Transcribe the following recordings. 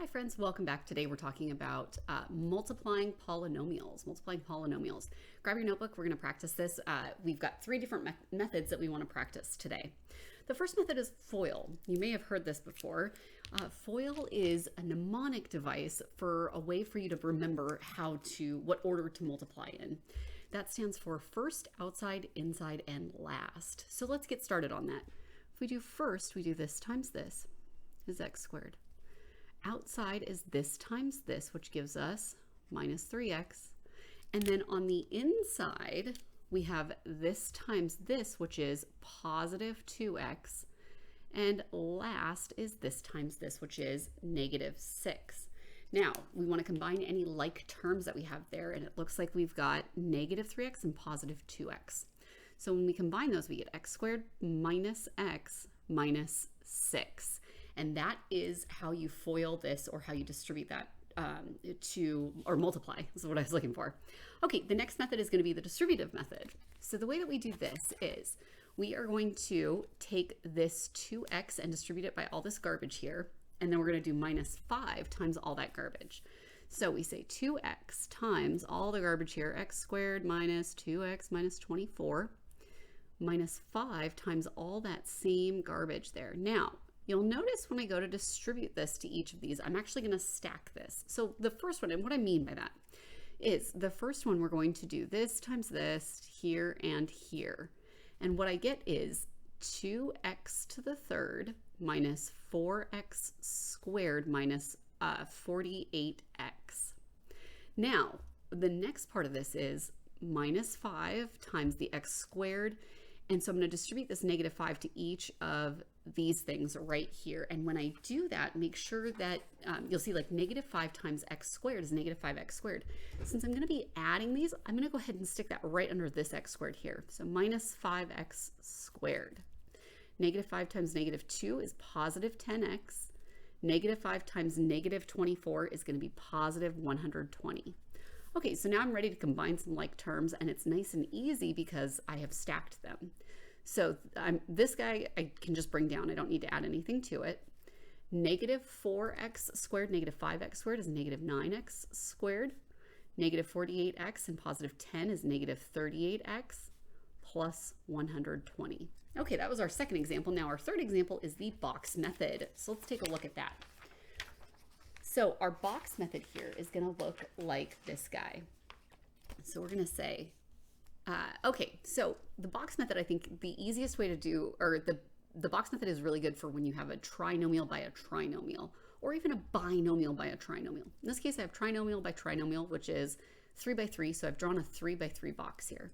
Hi friends, welcome back. Today we're talking about multiplying polynomials. Grab your notebook, we're going to practice this. We've got three different methods that we want to practice today. The first method is FOIL. You may have heard this before. FOIL is a mnemonic device for a way for you to remember what order to multiply in. That stands for first, outside, inside, and last. So let's get started on that. If we do first, we do this times this is x squared. Outside is this times this, which gives us minus 3x. And then on the inside, we have this times this, which is positive 2x. And last is this times this, which is negative 6. Now, we want to combine any like terms that we have there, and it looks like we've got negative 3x and positive 2x. So when we combine those, we get x squared minus x minus 6. And that is how you FOIL this, or how you distribute that or multiply. This is what I was looking for. Okay, the next method is going to be the distributive method. So the way that we do this is we are going to take this 2x and distribute it by all this garbage here. And then we're going to do minus 5 times all that garbage. So we say 2x times all the garbage here, x squared minus 2x minus 24, minus 5 times all that same garbage there. Now, you'll notice when I go to distribute this to each of these, I'm actually going to stack this. So the first one, and what I mean by that is the first one, we're going to do this times this here and here. And what I get is 2x to the third minus 4x squared minus 48x. Now, the next part of this is minus 5 times the x squared. And so I'm going to distribute this negative 5 to each of these things right here. And when I do that, make sure that you'll see like negative 5 times x squared is negative 5x squared. Since I'm going to be adding these, I'm going to go ahead and stick that right under this x squared here. So minus 5x squared. Negative 5 times negative 2 is positive 10x. Negative 5 times negative 24 is going to be positive 120. Okay, so now I'm ready to combine some like terms, and it's nice and easy because I have stacked them. So this guy I can just bring down. I don't need to add anything to it. Negative 4x squared, negative 5x squared is negative 9x squared. Negative 48x and positive 10 is negative 38x plus 120. Okay, that was our second example. Now our third example is the box method. So let's take a look at that. So our box method here is going to look like this guy. So we're going to say, okay, so the box method, I think the easiest way to do, or the box method is really good for when you have a trinomial by a trinomial, or even a binomial by a trinomial. In this case, I have trinomial by trinomial, which is 3 by 3. So I've drawn a 3 by 3 box here.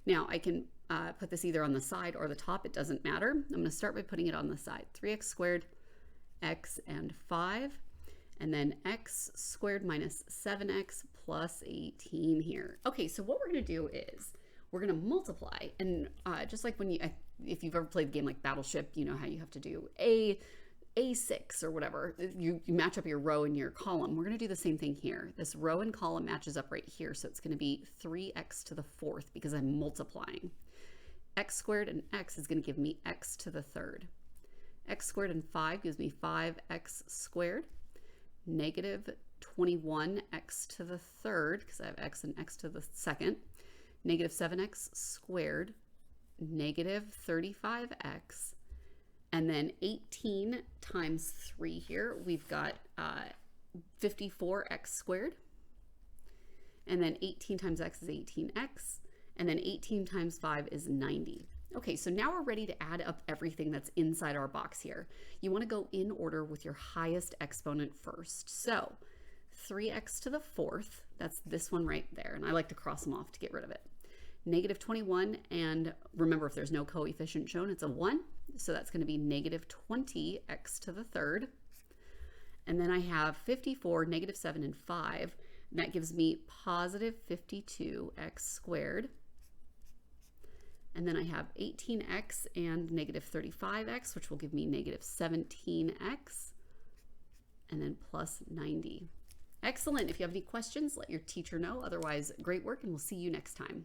Now I can put this either on the side or the top. It doesn't matter. I'm going to start by putting it on the side. 3x squared, x and 5. And then x squared minus 7x plus 18 here. Okay, so what we're going to do is we're going to multiply. And just like if you've ever played a game like Battleship, you know how you have to do A6 or whatever. You match up your row and your column. We're going to do the same thing here. This row and column matches up right here. So it's going to be 3x to the fourth because I'm multiplying. X squared and x is going to give me x to the third. X squared and 5 gives me 5x squared. Negative 21x to the third, because I have x and x to the second, negative 7x squared, negative 35x, and then 18 times 3 here, we've got 54x squared, and then 18 times x is 18x, and then 18 times 5 is 90. Okay, so now we're ready to add up everything that's inside our box here. You want to go in order with your highest exponent first. So 3x to the fourth, that's this one right there, and I like to cross them off to get rid of it. Negative 21, and remember if there's no coefficient shown, it's a 1, so that's going to be negative 20x to the third. And then I have 54, negative 7, and 5, and that gives me positive 52x squared. And then I have 18x and negative 35x, which will give me negative 17x, and then plus 90. Excellent. If you have any questions, let your teacher know. Otherwise, great work, and we'll see you next time.